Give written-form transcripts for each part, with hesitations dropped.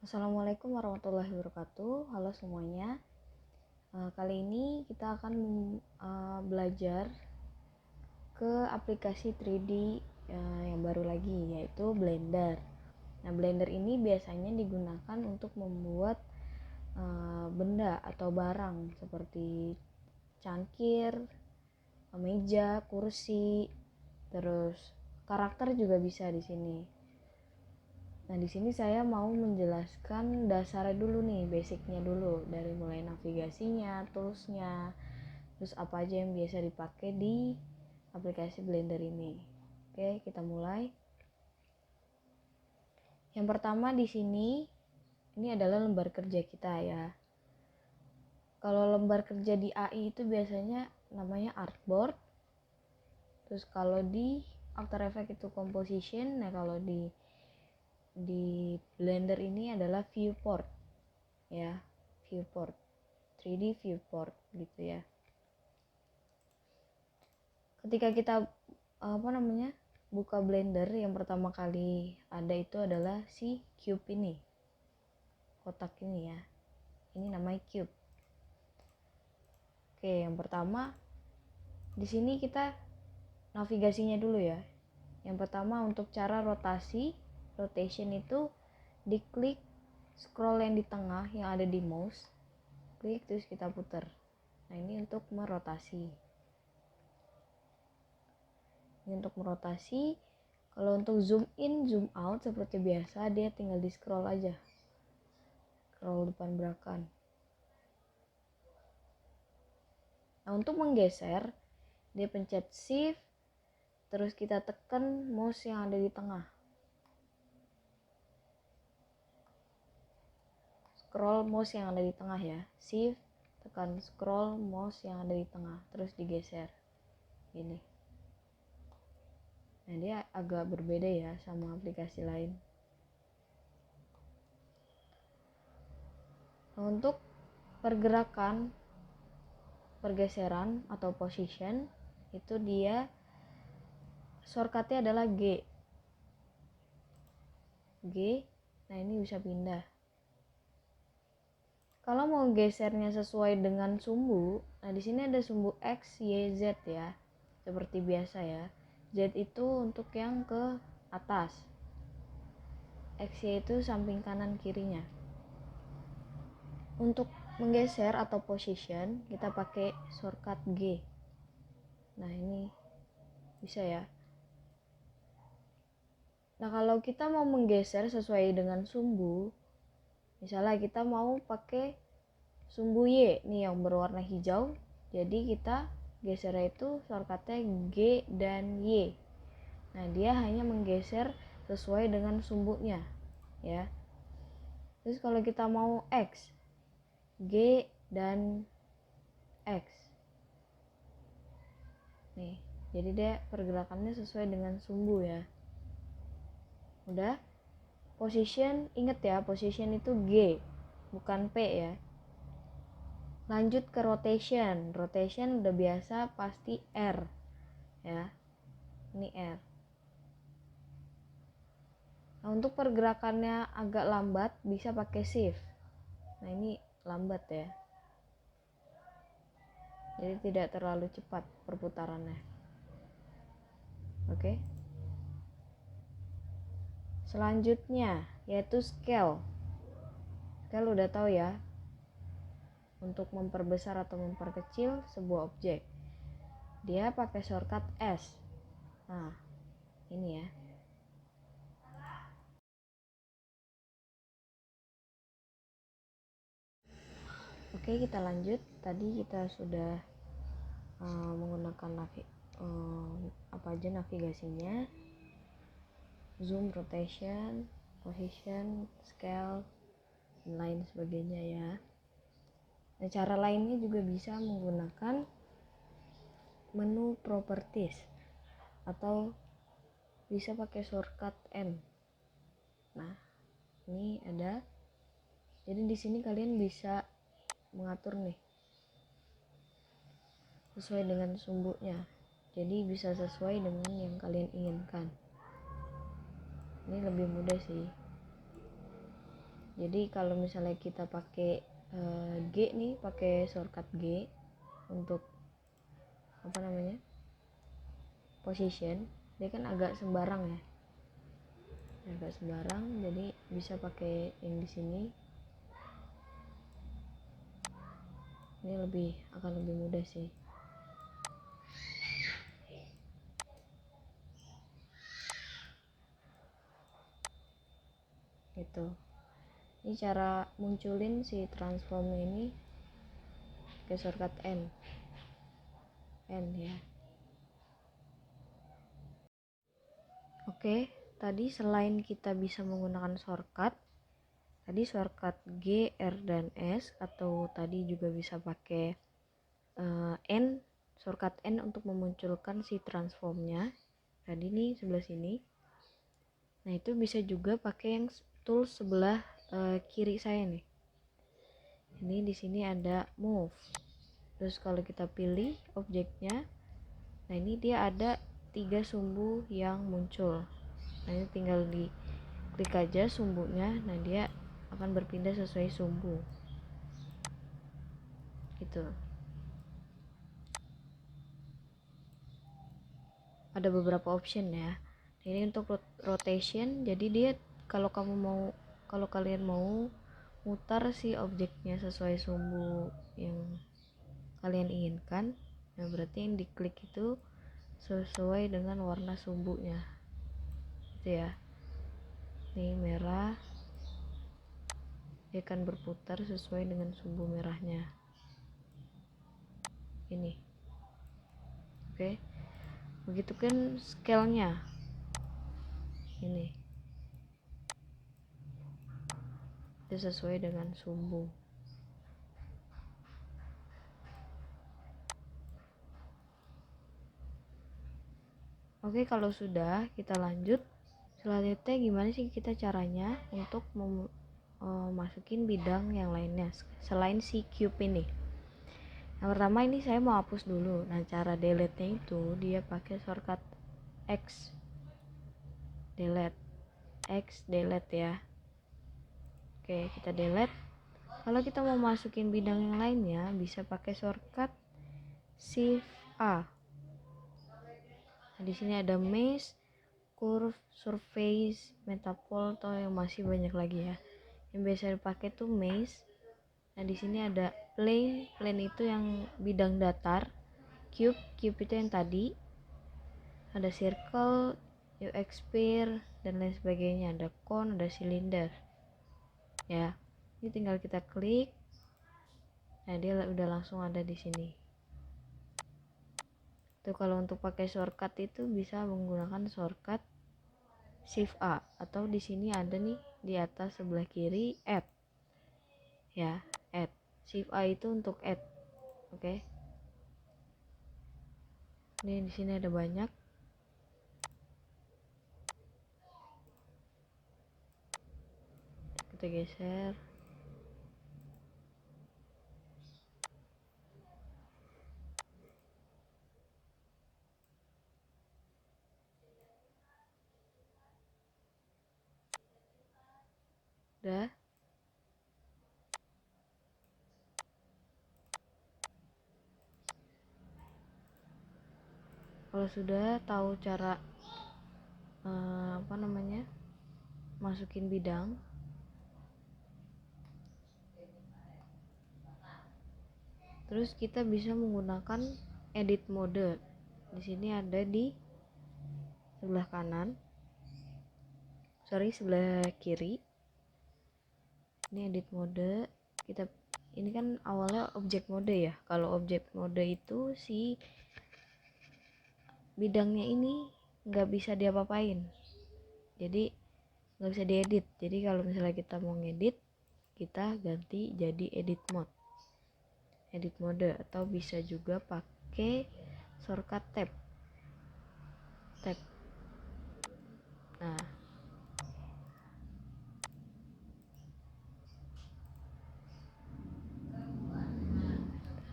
Assalamualaikum warahmatullahi wabarakatuh. Halo semuanya. Kali ini kita akan belajar ke aplikasi 3D yang baru lagi, yaitu Blender. Nah, Blender ini biasanya digunakan untuk membuat benda atau barang seperti cangkir, meja, kursi, terus karakter juga bisa di sini. Nah, di sini saya mau menjelaskan dasarnya dulu nih, basicnya dulu, dari mulai navigasinya, toolsnya, terus apa aja yang biasa dipakai di aplikasi Blender ini. Oke, kita mulai. Yang pertama di sini, ini adalah lembar kerja kita ya. Kalau lembar kerja di AI itu biasanya namanya artboard. Terus kalau di After Effects itu composition. Nah, kalau di Blender ini adalah viewport ya, viewport 3D viewport gitu ya. Ketika kita buka Blender, yang pertama kali ada itu adalah si cube ini, kotak ini ya, ini namanya cube. Oke, yang pertama di sini kita navigasinya dulu ya. Yang pertama untuk cara rotation itu diklik scroll yang di tengah yang ada di mouse, klik terus kita putar. Nah, ini untuk merotasi. Ini untuk merotasi. Kalau untuk zoom in, zoom out seperti biasa, dia tinggal di scroll aja, scroll depan belakang. Nah, untuk menggeser, dia pencet shift, terus kita tekan mouse yang ada di tengah. Scroll mouse yang ada di tengah ya, shift, tekan scroll mouse yang ada di tengah, terus digeser. Gini. Nah, dia agak berbeda ya sama aplikasi lain. Nah, untuk pergeseran atau position itu dia shortcutnya adalah G. Nah, ini bisa pindah. Kalau mau gesernya sesuai dengan sumbu, nah di sini ada sumbu X, Y, Z ya, seperti biasa ya. Z itu untuk yang ke atas, X, Y itu samping kanan kirinya. Untuk menggeser atau position kita pakai shortcut G. Nah, ini bisa ya. Nah, kalau kita mau menggeser sesuai dengan sumbu, misalnya kita mau pakai sumbu Y nih yang berwarna hijau, jadi kita geser itu shortcutnya G dan Y. Nah, dia hanya menggeser sesuai dengan sumbunya ya. Terus kalau kita mau X, G dan X nih, jadi dia pergerakannya sesuai dengan sumbu ya. Udah. Position, inget ya, position itu G bukan P ya. Lanjut ke rotation. Rotation udah biasa pasti R ya. Ini R. Nah, untuk pergerakannya agak lambat bisa pakai shift. Nah, ini lambat ya. Jadi tidak terlalu cepat perputarannya. Oke. Selanjutnya yaitu scale. Scale udah tahu ya. Untuk memperbesar atau memperkecil sebuah objek. Dia pakai shortcut S. Nah, ini ya. Oke, kita lanjut. Tadi kita sudah menggunakan apa aja navigasinya, zoom, rotation, position, scale, dan lain sebagainya ya. Nah, cara lainnya juga bisa menggunakan menu properties atau bisa pakai shortcut N. Nah, ini ada. Jadi di sini kalian bisa mengatur nih sesuai dengan sumbunya. Jadi bisa sesuai dengan yang kalian inginkan. Ini lebih mudah sih. Jadi kalau misalnya kita pakai G nih, pakai shortcut G untuk position, dia kan agak sembarang ya, jadi bisa pakai yang di sini. Ini akan lebih mudah sih. Gitu. Ini cara munculin si transform ini ke shortcut N ya. Oke, tadi selain kita bisa menggunakan shortcut G, R, dan S, atau tadi juga bisa pakai N, shortcut N untuk memunculkan si transformnya. Tadi nih sebelah sini. Nah, itu bisa juga pakai yang tool sebelah kiri saya nih. Ini di sini ada move. Terus kalau kita pilih objeknya, nah ini dia ada 3 sumbu yang muncul. Nah, ini tinggal di klik aja sumbunya, nah dia akan berpindah sesuai sumbu gitu. Ada beberapa option ya. Ini untuk rotation, jadi dia kalau kalian mau mutar si objeknya sesuai sumbu yang kalian inginkan, nah berarti yang diklik itu sesuai dengan warna sumbunya gitu ya. Ini merah, dia akan berputar sesuai dengan sumbu merahnya ini. Oke, begitu kan scale-nya ini, itu sesuai dengan sumbu. Oke, kalau sudah, kita lanjut. Selanjutnya gimana sih kita caranya untuk masukin bidang yang lainnya selain si cube ini. Yang pertama, ini saya mau hapus dulu. Nah, cara delete nya itu dia pakai shortcut X delete ya. Oke, kita delete. Kalau kita mau masukin bidang yang lainnya bisa pakai shortcut Shift A. Nah, di sini ada mesh, curve, surface, metapole, atau yang masih banyak lagi ya. Yang biasa dipakai tuh mesh. Nah, di sini ada plane itu yang bidang datar, cube itu yang tadi, ada circle, UX sphere, dan lain sebagainya, ada cone, ada cylinder ya. Ini tinggal kita klik, nah dia udah langsung ada di sini. Tuh, kalau untuk pakai shortcut itu bisa menggunakan shortcut Shift A, atau di sini ada nih di atas sebelah kiri add ya, add. Shift A itu untuk add. Oke. Ini di sini ada banyak. Kita geser. Udah. Kalau sudah tahu cara masukin bidang, terus kita bisa menggunakan edit mode. Di sini ada di sebelah sebelah kiri. Ini edit mode. Ini kan awalnya objek mode ya. Kalau objek mode itu si bidangnya ini nggak bisa diapa-apain, jadi nggak bisa diedit. Jadi kalau misalnya kita mau ngedit, kita ganti jadi edit mode, atau bisa juga pakai shortcut tab. Nah,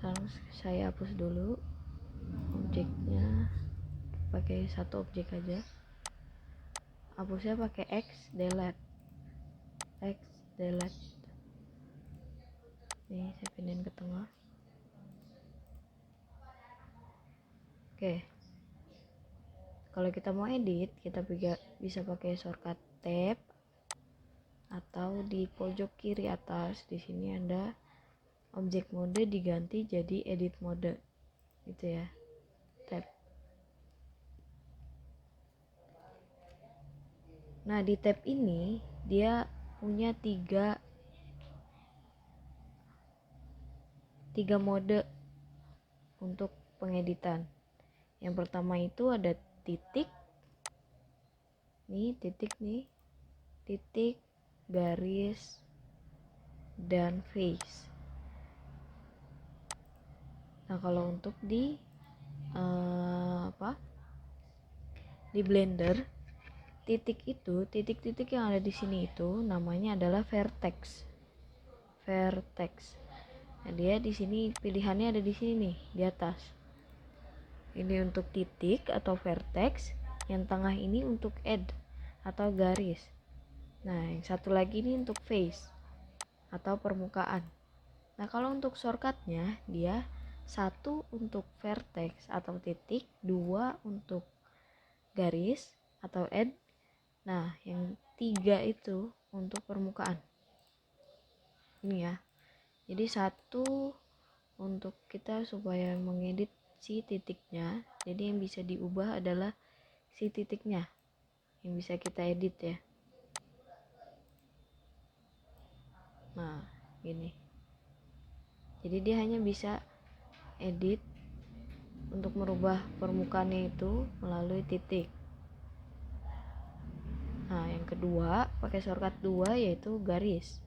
sekarang saya hapus dulu objeknya, pakai satu objek aja. Hapusnya pakai X delete delete. Nih saya pindahin ke tengah. Oke, kalau kita mau edit, kita bisa pakai shortcut tab, atau di pojok kiri atas di sini ada object mode diganti jadi edit mode, gitu ya, tab. Nah di tab ini dia punya tiga mode untuk pengeditan. Yang pertama itu ada titik, titik, garis, dan face. Nah kalau untuk di Blender, titik-titik yang ada di sini itu namanya adalah vertex. Nah dia di sini pilihannya ada di sini nih, di atas. Ini untuk titik atau vertex, yang tengah ini untuk add atau garis. Nah, yang satu lagi ini untuk face atau permukaan. Nah, kalau untuk shortcutnya dia 1 untuk vertex atau titik, 2 untuk garis atau add. Nah, yang 3 itu untuk permukaan. Ini ya. Jadi 1 untuk kita supaya mengedit si titiknya, jadi yang bisa diubah adalah si titiknya yang bisa kita edit ya. Nah gini, jadi dia hanya bisa edit untuk merubah permukaannya itu melalui titik. Nah yang kedua pakai shortcut 2 yaitu garis.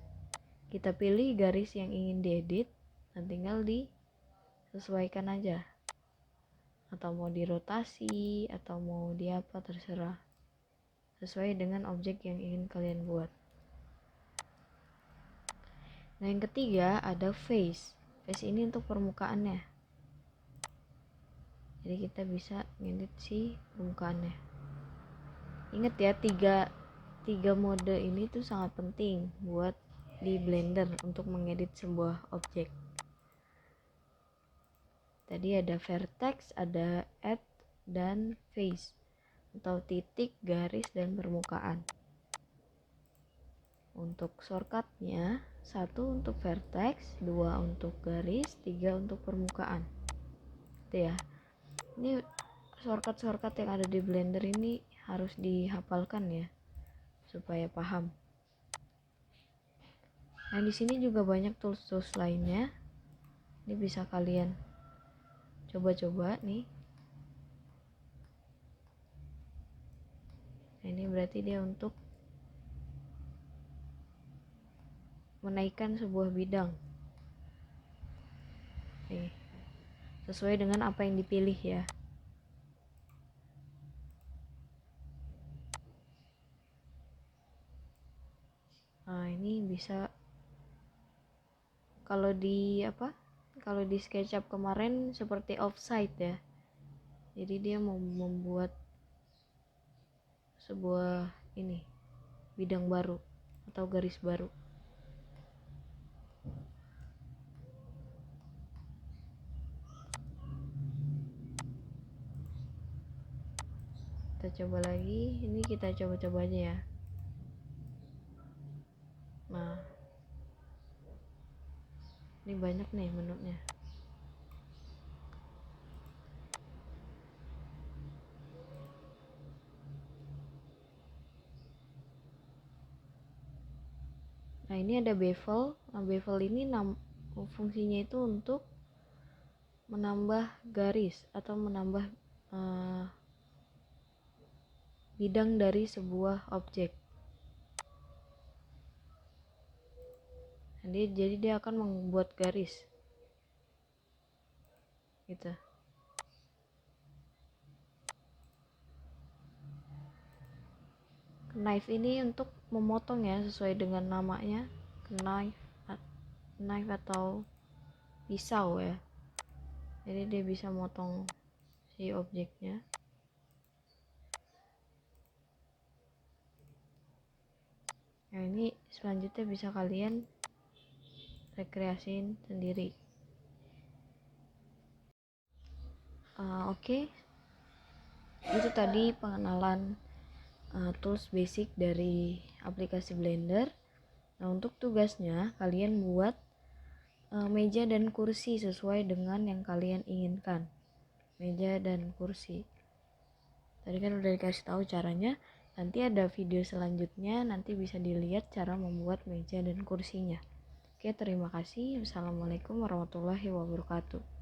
Kita pilih garis yang ingin diedit dan tinggal disesuaikan aja, atau mau dirotasi atau mau di apa, terserah, sesuai dengan objek yang ingin kalian buat. Nah yang ketiga ada face ini untuk permukaannya, jadi kita bisa ngedit si permukaannya. Ingat ya, tiga mode ini tuh sangat penting buat di Blender untuk mengedit sebuah objek. Tadi ada vertex, ada add, dan face atau titik, garis, dan permukaan. Untuk shortcutnya 1 untuk vertex, 2 untuk garis, 3 untuk permukaan. Itu ya. Ini shortcut yang ada di Blender ini harus dihafalkan ya supaya paham. Nah di sini juga banyak tools lainnya. Ini bisa kalian coba-coba nih. Nah, ini berarti dia untuk menaikkan sebuah bidang. Nih, sesuai dengan apa yang dipilih ya. Nah, ini bisa kalau di SketchUp kemarin seperti offside ya. Jadi dia mau membuat sebuah bidang baru atau garis baru. Kita coba lagi, ini kita coba-coba aja ya. Nah ini banyak nih menunya. Nah ini ada bevel. Nah bevel ini fungsinya itu untuk menambah garis atau menambah bidang dari sebuah objek. Nah, jadi dia akan membuat garis gitu. Knife ini untuk memotong ya, sesuai dengan namanya, knife atau pisau ya. Jadi dia bisa motong si objeknya. Nah, ini selanjutnya bisa kalian rekreasiin sendiri. Oke. Itu tadi pengenalan tools basic dari aplikasi Blender. Nah, untuk tugasnya kalian buat meja dan kursi sesuai dengan yang kalian inginkan. Meja dan kursi. Tadi kan udah dikasih tahu caranya. Nanti ada video selanjutnya, nanti bisa dilihat cara membuat meja dan kursinya. Oke, terima kasih. Wassalamualaikum warahmatullahi wabarakatuh.